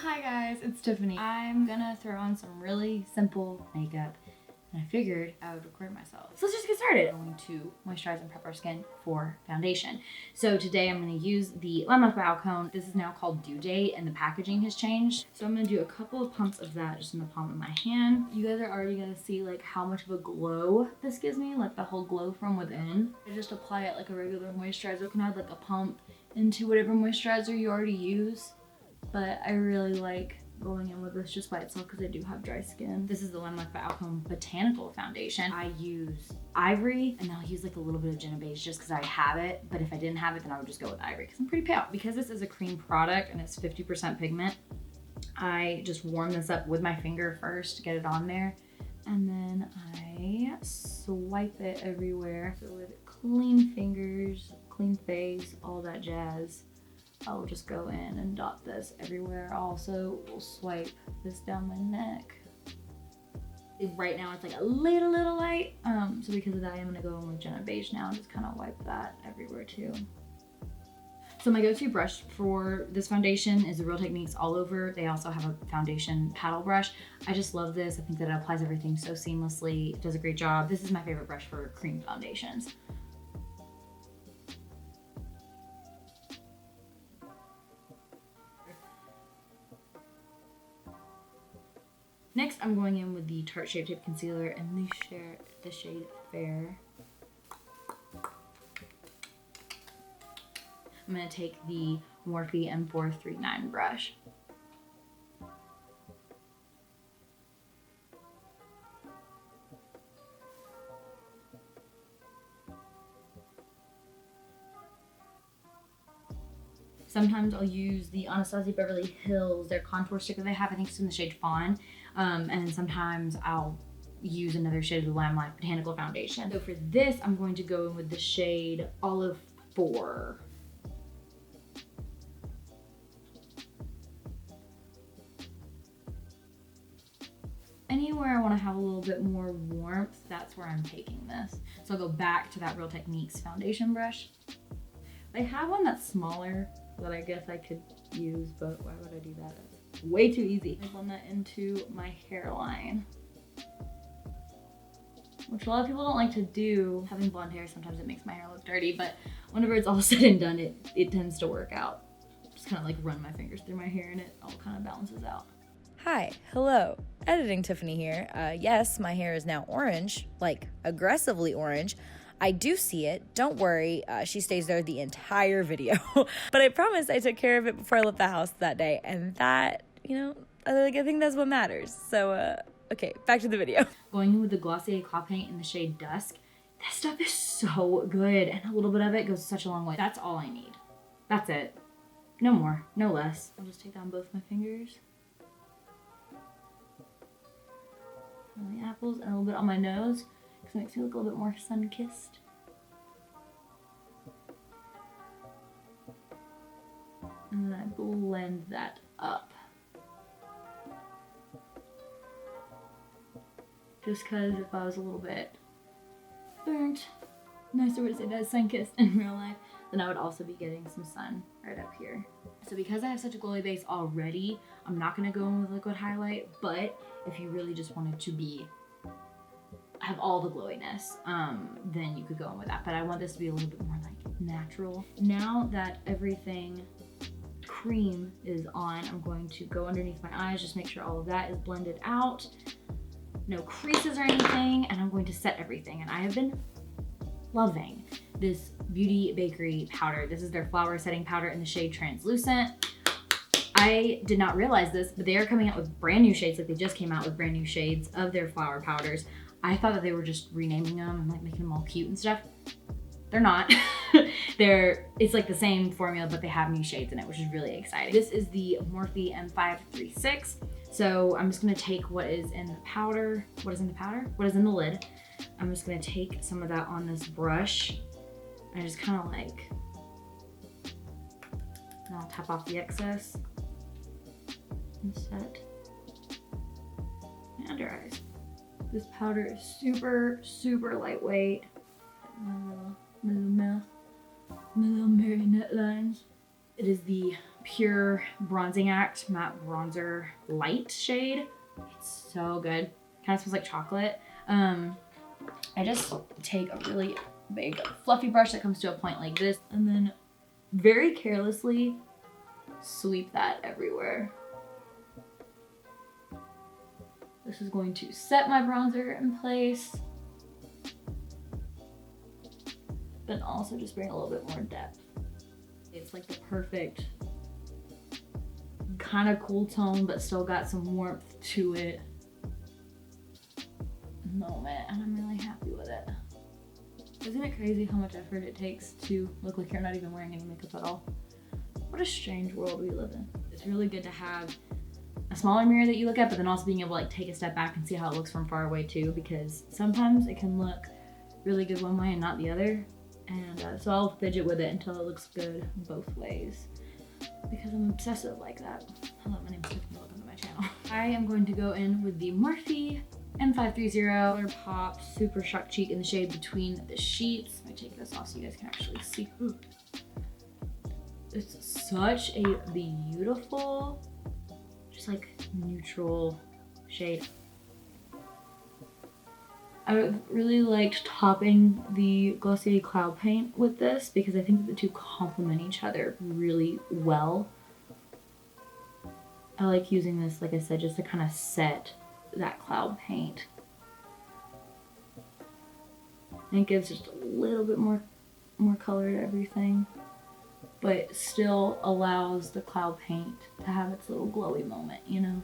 Hi guys, it's Tiffany. I'm gonna throw on some really simple makeup and I figured I would record myself. So let's just get started. I'm going to moisturize and prep our skin for foundation. So today I'm gonna use the Limelife by Alcone. This is now called Due Date and the packaging has changed. So I'm gonna do a couple of pumps of that just in the palm of my hand. You guys are already gonna see like how much of a glow this gives me, like the whole glow from within. I just apply it like a regular moisturizer. You can add like a pump into whatever moisturizer you already use. But I really like going in with this just by itself because I do have dry skin. This is the Limelife by Alcone Botanical Foundation. I use ivory and I'll use like a little bit of Genovese just because I have it. But if I didn't have it, then I would just go with ivory because I'm pretty pale. Because this is a cream product and it's 50% pigment, I just warm this up with my finger first to get it on there. And then I swipe it everywhere. So with clean fingers, clean face, all that jazz. I'll just go in and dot this everywhere. Also, we'll swipe this down my neck. Right now it's like a little light. So because of that, I'm gonna go in with Genovese now and just kind of wipe that everywhere too. So my go-to brush for this foundation is the Real Techniques All Over. They also have a foundation paddle brush. I just love this. I think that it applies everything so seamlessly. It does a great job. This is my favorite brush for cream foundations. Next, I'm going in with the Tarte Shape Tape Concealer and the shade Fair. I'm going to take the Morphe M439 brush. Sometimes I'll use the Anastasia Beverly Hills, their contour stick that they have. I think it's in the shade Fawn. And then sometimes I'll use another shade of the Limelife Botanical Foundation. So for this, I'm going to go in with the shade Olive 4. Anywhere I want to have a little bit more warmth, that's where I'm taking this. So I'll go back to that Real Techniques foundation brush. They have one that's smaller that I guess I could use, but why would I do that? It's way too easy. I blend that into my hairline, which a lot of people don't like to do. Having blonde hair, sometimes it makes my hair look dirty, but whenever it's all said and done, it tends to work out. Just kind of like run my fingers through my hair and it all kind of balances out. Hi, hello, editing Tiffany here. Yes, my hair is now orange, like aggressively orange. I do see it, don't worry, she stays there the entire video. But I promise I took care of it before I left the house that day, and that, I think that's what matters. So, okay, back to the video. Going in with the Glossier Cloud Paint in the shade Dusk, this stuff is so good, and a little bit of it goes such a long way. That's all I need. That's it. No more, no less. I'll just take down both my fingers. On the apples and a little bit on my nose, because it makes me look a little bit more sun-kissed. And then I blend that up. Just because if I was a little bit burnt, nicer way to say that, sun-kissed in real life, then I would also be getting some sun right up here. So because I have such a glowy base already, I'm not going to go in with liquid highlight, but if you really just wanted to have all the glowiness, then you could go in with that. But I want this to be a little bit more like natural. Now that everything cream is on, I'm going to go underneath my eyes, just make sure all of that is blended out. No creases or anything, and I'm going to set everything. And I have been loving this Bakerie powder. This is their flower setting powder in the shade Translucent. I did not realize this, but they are coming out with brand new shades. Like they just came out with brand new shades of their flower powders. I thought that they were just renaming them and like making them all cute and stuff. They're not. It's like the same formula, but they have new shades in it, which is really exciting. This is the Morphe M536. So I'm just gonna take what is in the powder. What is in the powder? What is in the lid? I'm just gonna take some of that on this brush and just kind of like, and I'll tap off the excess and set my under eyes. This powder is super, super lightweight. My little marionette lines. It is the Pure Bronzing Act Matte Bronzer Light shade. It's so good. Kind of smells like chocolate. I just take a really big fluffy brush that comes to a point like this and then very carelessly sweep that everywhere. This is going to set my bronzer in place, but also just bring a little bit more depth. It's like the perfect kind of cool tone, but still got some warmth to it moment, and I'm really happy with it. Isn't it crazy how much effort it takes to look like you're not even wearing any makeup at all? What a strange world we live in. It's really good to have a smaller mirror that you look at, but then also being able to like take a step back and see how it looks from far away too, because sometimes it can look really good one way and not the other. And so I'll fidget with it until it looks good both ways, because I'm obsessive like that. Hello, my name is Tiffany, welcome to my channel. I am going to go in with the Morphe N530 Color Pop Super Shock Cheek in the shade Between the Sheets. Let me take this off so you guys can actually see. Ooh. It's such a beautiful, just like neutral shade. I really liked topping the Glossier Cloud Paint with this because I think that the two complement each other really well. I like using this, like I said, just to kind of set that cloud paint. And it gives just a little bit more color to everything, but still allows the cloud paint to have its little glowy moment, you know?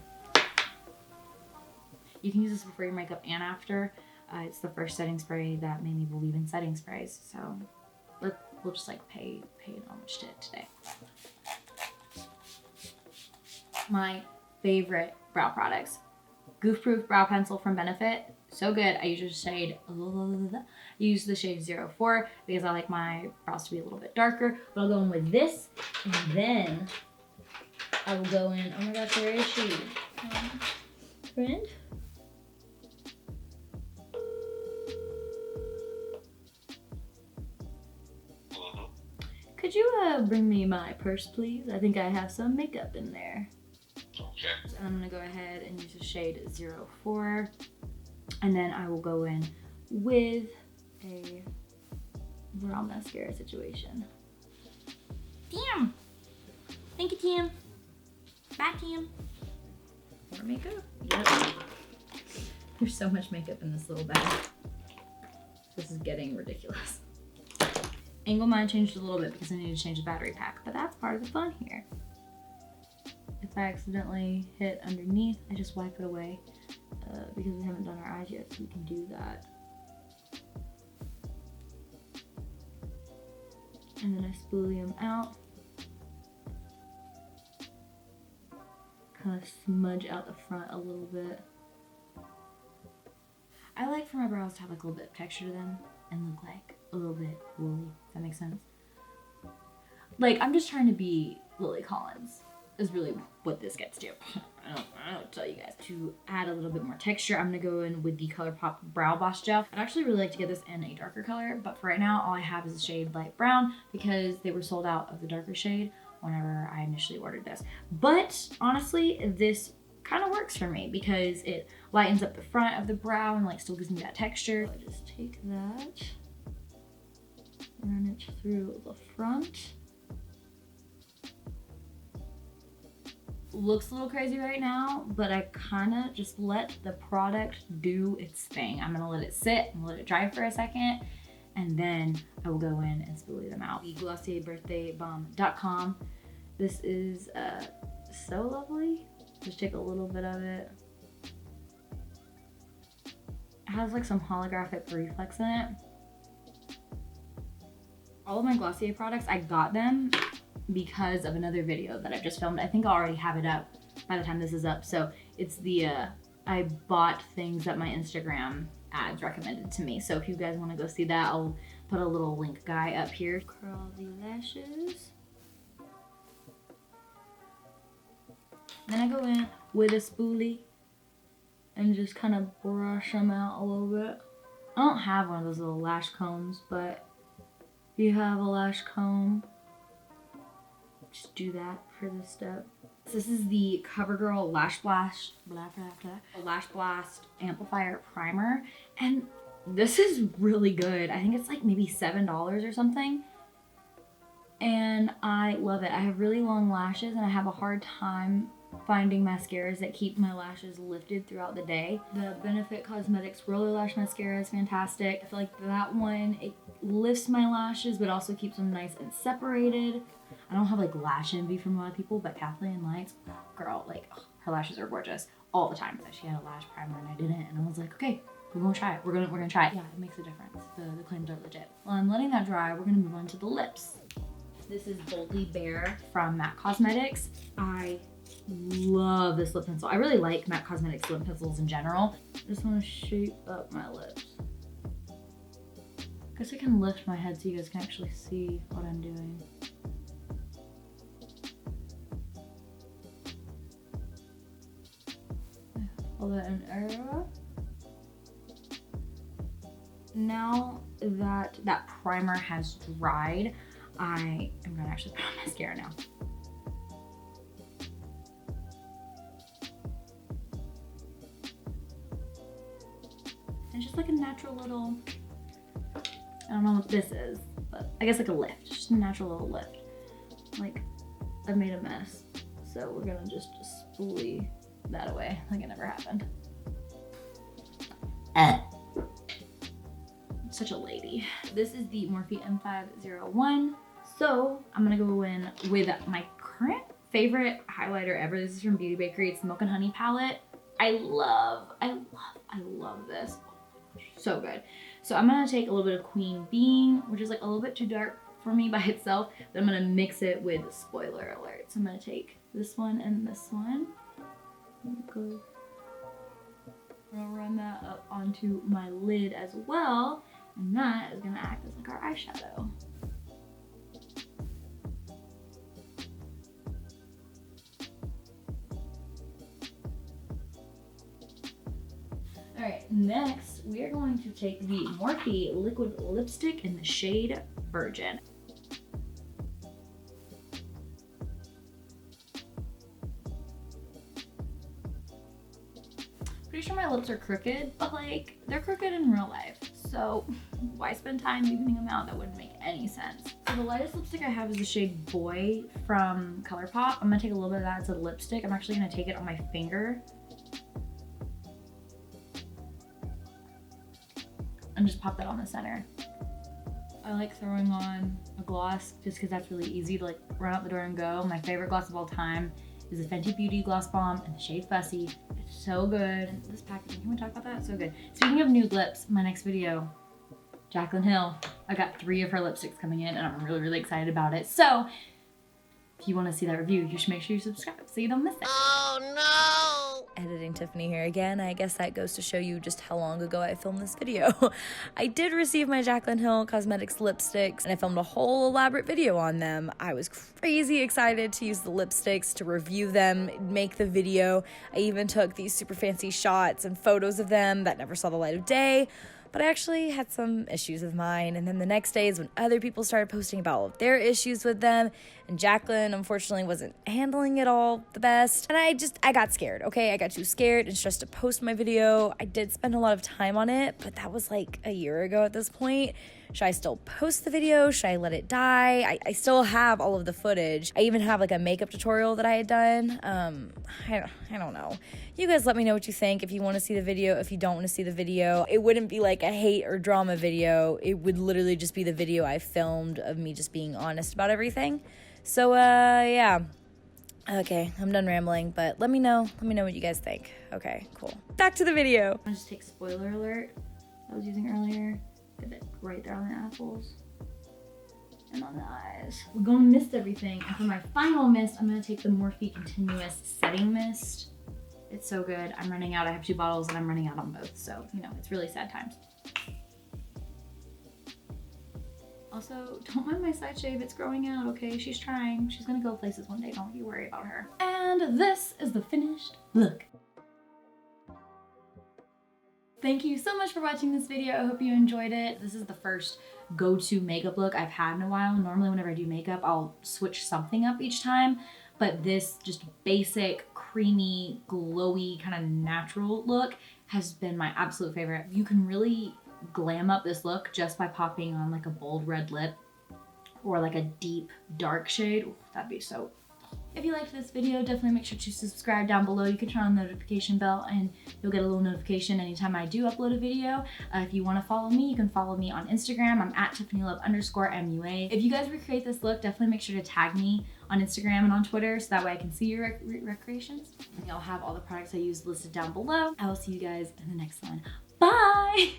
You can use this before your makeup and after. It's the first setting spray that made me believe in setting sprays, so we'll just like pay homage to it today. My favorite brow products. Goof Proof Brow Pencil from Benefit. So good. I use the shade 04 because I like my brows to be a little bit darker. But I'll go in with this, and then I will go in. Oh my gosh, where is she? Friend? Could you bring me my purse, please? I think I have some makeup in there. Okay. So I'm gonna go ahead and use the shade 04, and then I will go in with a brow mascara situation. Damn! Thank you, Tim. Bye, Tim. More makeup? Yep. There's so much makeup in this little bag. This is getting ridiculous. Angle mine changed a little bit because I need to change the battery pack, but that's part of the fun here. If I accidentally hit underneath, I just wipe it away because we haven't done our eyes yet, so we can do that. And then I spoolie them out. Kind of smudge out the front a little bit. I like for my brows to have like a little bit of texture to them and look like a little bit woolly, if that makes sense. Like, I'm just trying to be Lily Collins is really what this gets to. I don't know what to tell you guys. To add a little bit more texture, I'm gonna go in with the ColourPop Brow Boss Gel. I'd actually really like to get this in a darker color, but for right now, all I have is the shade light brown because they were sold out of the darker shade whenever I initially ordered this. But honestly, this kind of works for me because it lightens up the front of the brow and like still gives me that texture. So I just take that, run it through the front. Looks a little crazy right now, but I kind of just let the product do its thing. I'm gonna let it sit and let it dry for a second, and then I will go in and spoolie them out. The Glossier Birthday Balm.com. This is so lovely. Just take a little bit of it. It has like some holographic reflex in it. All of my Glossier products, I got them because of another video that I've just filmed. I think I already have it up by the time this is up. So it's the, I bought things that my Instagram ads recommended to me. So if you guys wanna go see that, I'll put a little link guy up here. Curl the lashes. Then I go in with a spoolie and just kind of brush them out a little bit. I don't have one of those little lash combs, but if you have a lash comb, just do that for this step. So this is the CoverGirl Lash Blast, Lash Blast Amplifier Primer. And this is really good. I think it's like maybe $7 or something. And I love it. I have really long lashes and I have a hard time finding mascaras that keep my lashes lifted throughout the day. The Benefit Cosmetics Roller Lash Mascara is fantastic. I feel like that one, it lifts my lashes but also keeps them nice and separated. I don't have like lash envy from a lot of people, but Kathleen Lights, girl, like her lashes are gorgeous all the time. She had a lash primer and I didn't, and I was like, okay, we're gonna try it. We're gonna try it. Yeah, it makes a difference. The claims are legit. Well, I'm letting that dry. We're gonna move on to the lips. This is Boldly Bare from MAC Cosmetics. I love this lip pencil. I really like MAC Cosmetics lip pencils in general. I just want to shape up my lips. I guess I can lift my head so you guys can actually see what I'm doing. Hold that in area. Now that that primer has dried, I am gonna actually put on mascara now. It's just like a natural little, I don't know what this is, but I guess like a lift, just a natural little lift. Like, I've made a mess, so we're gonna just spoolie that away like it never happened. Such a lady. This is the Morphe M501. So I'm gonna go in with my current favorite highlighter ever. This is from Beauty Bakerie. It's the Milk and Honey palette. I love this. So good. So I'm gonna take a little bit of Queen Bean, which is like a little bit too dark for me by itself, but I'm gonna mix it with Spoiler Alert. So I'm gonna take this one and this one. Good. I'll run that up onto my lid as well, and that is gonna act as like our eyeshadow. Alright, next we are going to take the Morphe liquid lipstick in the shade Virgin. Pretty sure my lips are crooked, but like, they're crooked in real life. So why spend time evening them out? That wouldn't make any sense. So the lightest lipstick I have is the shade Boy from ColourPop. I'm gonna take a little bit of that as a lipstick. I'm actually gonna take it on my finger and just pop that on the center. I like throwing on a gloss just because that's really easy to like run out the door and go. My favorite gloss of all time is the Fenty Beauty Gloss Bomb in the shade Fussy. It's so good. And this packaging, can we talk about that? So good. Speaking of nude lips, my next video, Jaclyn Hill. I got 3 of her lipsticks coming in and I'm really, really excited about it. So if you want to see that review, you should make sure you subscribe so you don't miss it. Oh no! Editing Tiffany here again. I guess that goes to show you just how long ago I filmed this video. I did receive my Jaclyn Hill Cosmetics lipsticks and I filmed a whole elaborate video on them. I was crazy excited to use the lipsticks, to review them, make the video. I even took these super fancy shots and photos of them that never saw the light of day. But I actually had some issues with mine, and then the next day is when other people started posting about all of their issues with them, and Jaclyn unfortunately wasn't handling it all the best, and I got scared, okay? I got too scared and stressed to post my video. I did spend a lot of time on it, but that was like a year ago at this point. Should I still post the video? Should I let it die? I still have all of the footage. I even have like a makeup tutorial that I had done. I don't know. You guys let me know what you think. If you want to see the video, if you don't want to see the video. It wouldn't be like a hate or drama video. It would literally just be the video I filmed of me just being honest about everything. So, yeah. Okay, I'm done rambling, but let me know what you guys think. Okay, cool. Back to the video. I'll just take Spoiler Alert I was using earlier. Get it right there on the apples and on the eyes. We're gonna mist everything, and for my final mist, I'm gonna take the Morphe Continuous Setting Mist. It's so good. I'm running out. I have 2 bottles and I'm running out on both, so you know, it's really sad times. Also, don't mind my side shave, it's growing out, okay? She's trying. She's gonna go places one day, don't you worry about her. And this is the finished look. Thank you so much for watching this video. I hope you enjoyed it. This is the first go-to makeup look I've had in a while. Normally whenever I do makeup, I'll switch something up each time, but this just basic, creamy, glowy, kind of natural look has been my absolute favorite. You can really glam up this look just by popping on like a bold red lip or like a deep dark shade. Ooh, that'd be so. If you liked this video, definitely make sure to subscribe down below. You can turn on the notification bell and you'll get a little notification anytime I do upload a video. If you want to follow me, you can follow me on Instagram. I'm at TiffanyLove_MUA. If you guys recreate this look, definitely make sure to tag me on Instagram and on Twitter so that way I can see your recreations. And I'll have all the products I use listed down below. I will see you guys in the next one. Bye!